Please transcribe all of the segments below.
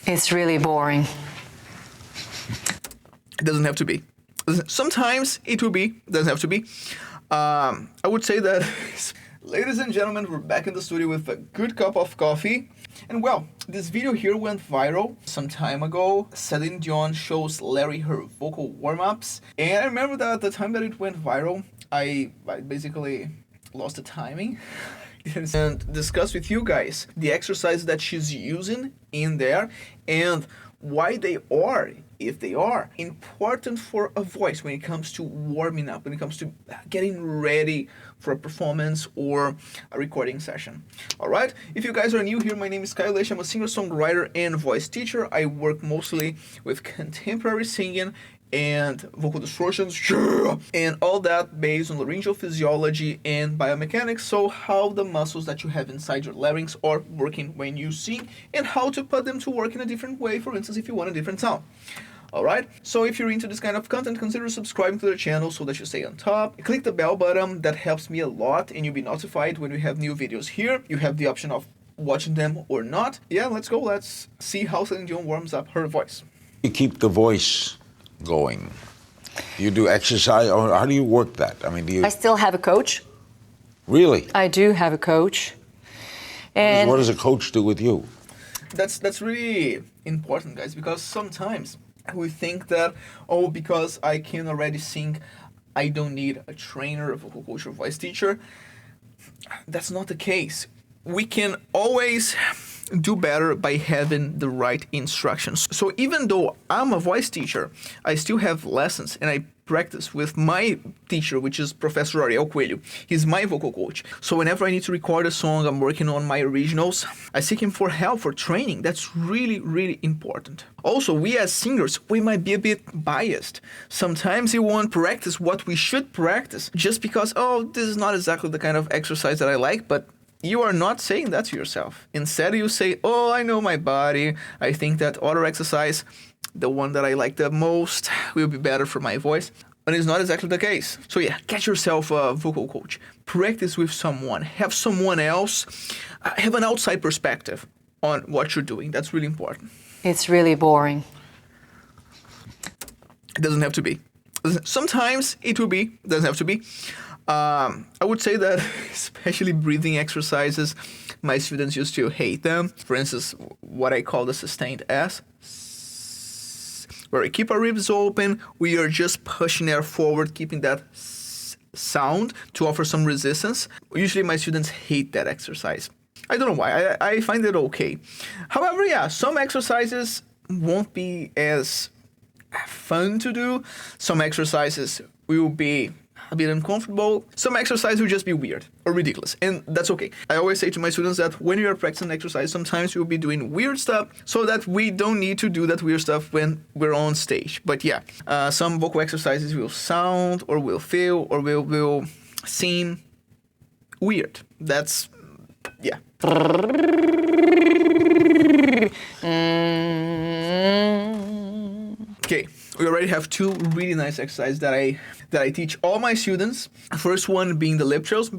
It's really boring. It doesn't have to be. Sometimes it will be. It doesn't have to be. I would say that, ladies and gentlemen, we're back in the studio with a good cup of coffee. And well, this video here went viral some time ago. Céline Dion shows Larry her vocal warm-ups. And I remember that at the time that it went viral, I basically lost the timing. And discuss with you guys the exercises that she's using in there and why they are, if they are, important for a voice when it comes to warming up, when it comes to getting ready for a performance or a recording session. Alright, if you guys are new here, my name is Caio. I'm a singer-songwriter and voice teacher. I work mostly with contemporary singing and vocal distortions, and all that based on laryngeal physiology and biomechanics, so how the muscles that you have inside your larynx are working when you sing, and how to put them to work in a different way, for instance, if you want a different sound. Alright, so if you're into this kind of content, consider subscribing to the channel so that you stay on top. Click the bell button, that helps me a lot, and you'll be notified when we have new videos here. You have the option of watching them or not. Yeah, let's go, let's see how Céline Dion warms up her voice. You keep the voice going. You do exercise, or how do you work that? I mean, do you... I still have a coach. Really? I do have a coach. And what does a coach do with you? That's really important, guys, because sometimes we think that, oh, because I can already sing, I don't need a trainer, a vocal coach, or voice teacher. That's not the case. We can always do better by having the right instructions. So even though I'm a voice teacher, I still have lessons and I practice with my teacher, which is Professor Ariel Coelho. He's my vocal coach. So whenever I need to record a song, I'm working on my originals, I seek him for help, for training. That's really, really important. Also, we as singers, we might be a bit biased. Sometimes we won't practice what we should practice just because, oh, this is not exactly the kind of exercise that I like, but you are not saying that to yourself. Instead, you say, oh, I know my body. I think that other exercise, the one that I like the most, will be better for my voice. But it's not exactly the case. So yeah, get yourself a vocal coach. Practice with someone. Have someone else have an outside perspective on what you're doing. That's really important. it's really boring. It doesn't have to be. Sometimes it will be. It doesn't have to be. I would say that especially breathing exercises, my students used to hate them. For instance, what I call the sustained S, where we keep our ribs open, we are just pushing air forward, keeping that sound to offer some resistance. Usually my students hate that exercise. I don't know why, I find it okay. However, yeah, some exercises won't be as fun to do. Some exercises will be a bit uncomfortable. Some exercises will just be weird or ridiculous, and that's okay. I always say to my students that when you're practicing exercise, sometimes you'll be doing weird stuff so that we don't need to do that weird stuff when we're on stage. But yeah, some vocal exercises will sound or will feel or will seem weird. That's, yeah. Okay, we already have two really nice exercises that I teach all my students. First one being the lip trills.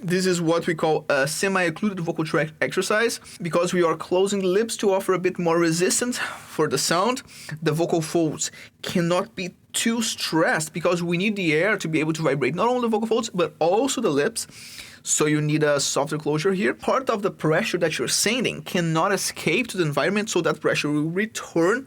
This is what we call a semi-occluded vocal tract exercise because we are closing the lips to offer a bit more resistance for the sound. The vocal folds cannot be too stressed because we need the air to be able to vibrate not only the vocal folds but also the lips. So you need a softer closure here. Part of the pressure that you're sending cannot escape to the environment, so that pressure will return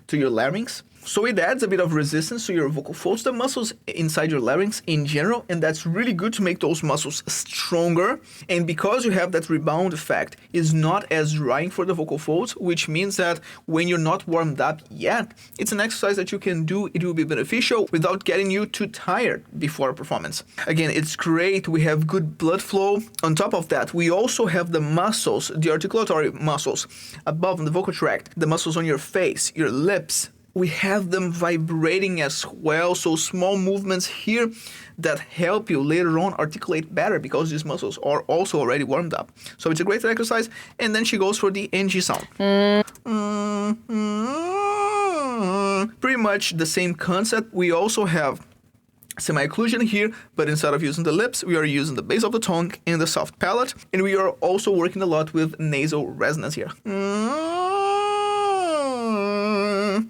to your larynx. So it adds a bit of resistance to your vocal folds, the muscles inside your larynx in general, and that's really good to make those muscles stronger. And because you have that rebound effect, it's not as drying for the vocal folds, which means that when you're not warmed up yet, it's an exercise that you can do. It will be beneficial without getting you too tired before a performance. Again, it's great. We have good blood flow. On top of that, we also have the muscles, the articulatory muscles above the vocal tract, the muscles on your face, your lips. We have them vibrating as well, so small movements here that help you later on articulate better because these muscles are also already warmed up. So it's a great exercise, and then she goes for the NG sound. Pretty much the same concept. We also have semi-occlusion here, but instead of using the lips, we are using the base of the tongue and the soft palate, and we are also working a lot with nasal resonance here.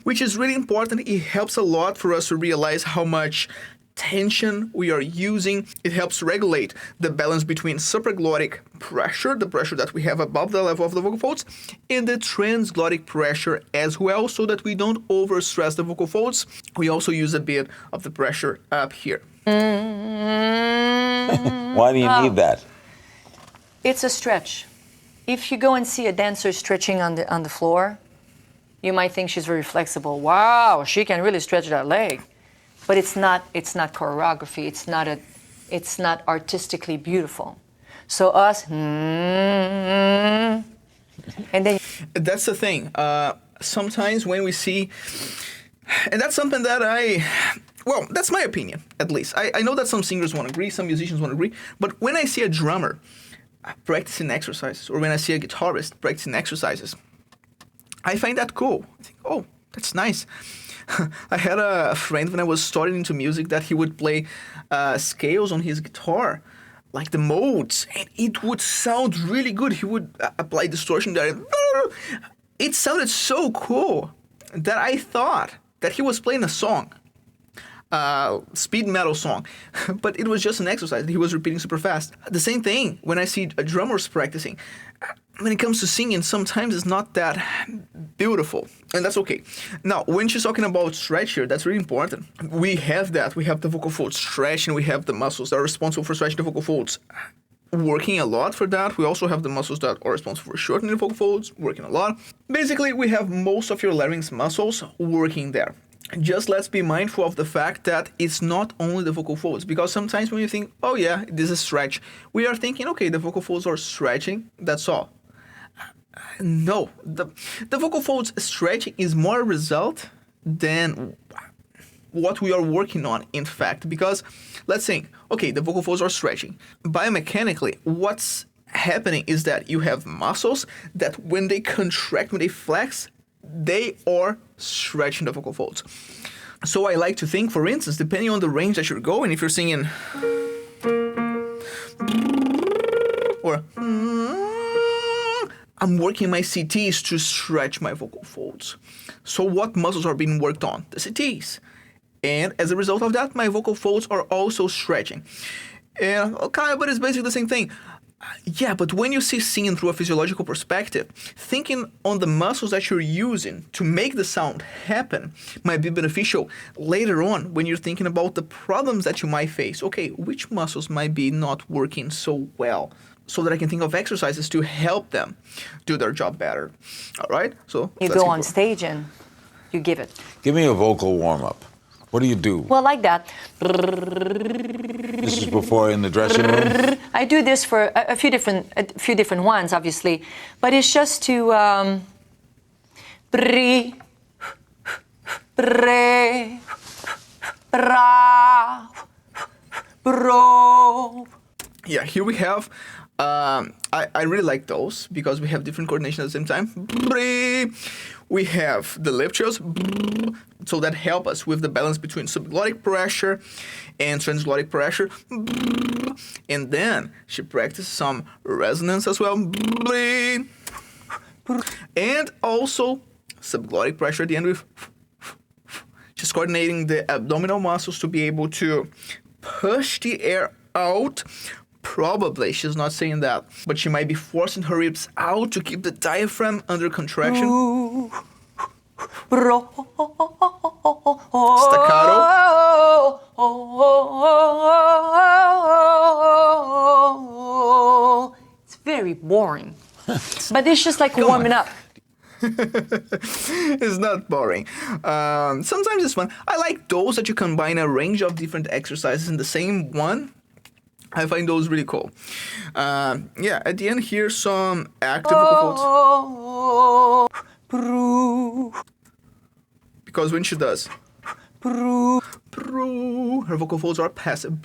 Which is really important. It helps a lot for us to realize how much tension we are using. It helps regulate the balance between supraglottic pressure, the pressure that we have above the level of the vocal folds, and the transglottic pressure as well, so that we don't overstress the vocal folds. We also use a bit of the pressure up here. Why do you need that? It's a stretch. If you go and see a dancer stretching on the floor, you might think she's very flexible. Wow, she can really stretch that leg. But it's not choreography. It's not artistically beautiful. So us, and then That's the thing. Sometimes when we see, and that's something that that's my opinion, at least. I know that some singers won't agree, some musicians won't agree, but when I see a drummer practicing exercises, or when I see a guitarist practicing exercises, I find that cool. I think, oh, that's nice. I had a friend when I was starting into music that he would play scales on his guitar, like the modes, and it would sound really good. He would apply distortion there. It sounded so cool that I thought that he was playing a song, speed metal song, but it was just an exercise that he was repeating super fast. The same thing when I see drummers practicing. When it comes to singing, sometimes it's not that beautiful, and that's okay. Now, when she's talking about stretch here, that's really important. We have that. We have the vocal folds stretch, and we have the muscles that are responsible for stretching the vocal folds working a lot for that. We also have the muscles that are responsible for shortening the vocal folds working a lot. Basically, we have most of your larynx muscles working there. Just let's be mindful of the fact that it's not only the vocal folds, because sometimes when you think, oh yeah, this is stretch, we are thinking, okay, the vocal folds are stretching, that's all. No, the vocal folds stretching is more a result than what we are working on, in fact, because let's think, okay, the vocal folds are stretching. Biomechanically, what's happening is that you have muscles that when they contract, when they flex, they are stretching the vocal folds. So I like to think, for instance, depending on the range that you're going, if you're singing or I'm working my CTs to stretch my vocal folds. So what muscles are being worked on? The CTs. And as a result of that, my vocal folds are also stretching. And okay, but it's basically the same thing. Yeah, but when you see singing through a physiological perspective, thinking on the muscles that you're using to make the sound happen might be beneficial later on when you're thinking about the problems that you might face. Okay, which muscles might be not working so well, so that I can think of exercises to help them do their job better. All right? So you go on stage and you give it. Give me a vocal warm-up. What do you do? Well, like that. This is before in the dressing room? I do this for a few different ones, obviously, but it's just to pre, bra, bro. Yeah, here we have, I really like those because we have different coordination at the same time. We have the lip trills, so that help us with the balance between subglottic pressure and transglottic pressure. And then she practices some resonance as well. And also subglottic pressure at the end with just coordinating the abdominal muscles to be able to push the air out. Probably, she's not saying that, but she might be forcing her ribs out to keep the diaphragm under contraction. Staccato. It's very boring, but it's just like warming up. It's not boring. Sometimes it's fun. I like those that you combine a range of different exercises in the same one. I find those really cool. Yeah, at the end here, some active vocal folds. Because when she does, her vocal folds are passive.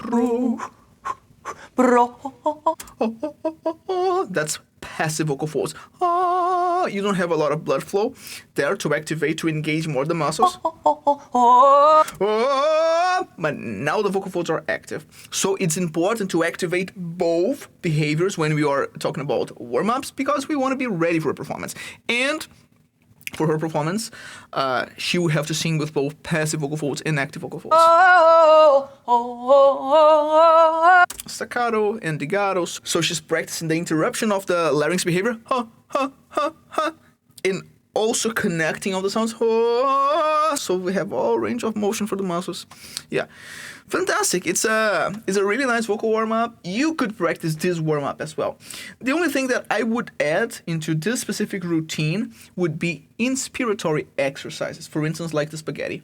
That's passive vocal folds. Ah, you don't have a lot of blood flow there to activate, to engage more the muscles. Oh, but now the vocal folds are active. So it's important to activate both behaviors when we are talking about warm-ups, because we want to be ready for a performance. And for her performance, she will have to sing with both passive vocal folds and active vocal folds. Staccato and legatos. So she's practicing the interruption of the larynx behavior. And also connecting all the sounds. So we have all range of motion for the muscles. Yeah. Fantastic. It's a really nice vocal warm-up. You could practice this warm-up as well. The only thing that I would add into this specific routine would be inspiratory exercises. For instance, like the spaghetti.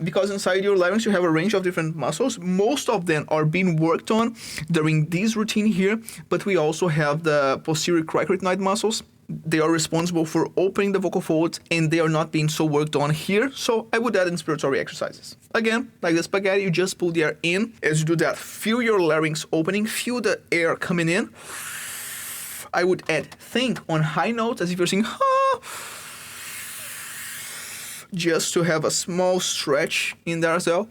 Because inside your larynx you have a range of different muscles. Most of them are being worked on during this routine here, but we also have the posterior cricoid muscles. They are responsible for opening the vocal folds, and they are not being so worked on here, so I would add inspiratory exercises. Again, like the spaghetti, you just pull the air in. As you do that, feel your larynx opening, feel the air coming in. I would add think on high notes as if you're singing just to have a small stretch in there as well,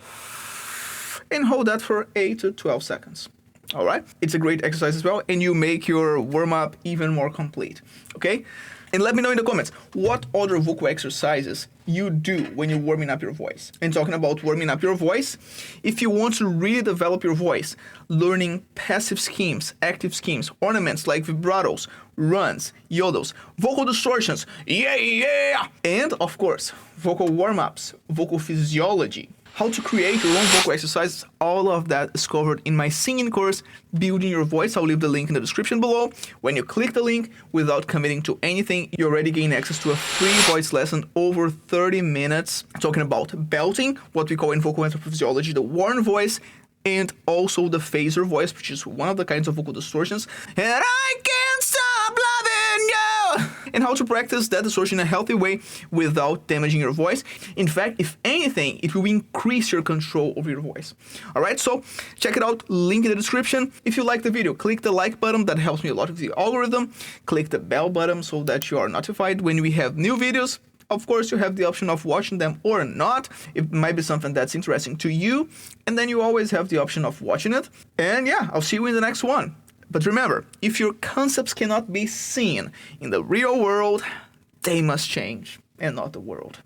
and hold that for 8 to 12 seconds. All right, it's a great exercise as well, and you make your warm-up even more complete. Okay, and let me know in the comments what other vocal exercises you do when you're warming up your voice. And talking about warming up your voice, if you want to really develop your voice, learning passive schemes, active schemes, ornaments like vibratos, runs, yodels, vocal distortions, yeah, and of course, vocal warm-ups, vocal physiology, how to create your own vocal exercises, all of that is covered in my singing course, Building Your Voice. I'll leave the link in the description below. When you click the link, without committing to anything, you already gain access to a free voice lesson over 30 minutes, talking about belting, what we call in vocal anthrophysiology, the worn voice, and also the phaser voice, which is one of the kinds of vocal distortions. And I can't stop loving you! And how to practice that distortion in a healthy way without damaging your voice. In fact, if anything, it will increase your control over your voice. Alright, so check it out, link in the description. If you like the video, click the like button, that helps me a lot with the algorithm. Click the bell button so that you are notified when we have new videos. Of course, you have the option of watching them or not. It might be something that's interesting to you, and then you always have the option of watching it. And yeah, I'll see you in the next one. But remember, if your concepts cannot be seen in the real world, they must change, and not the world.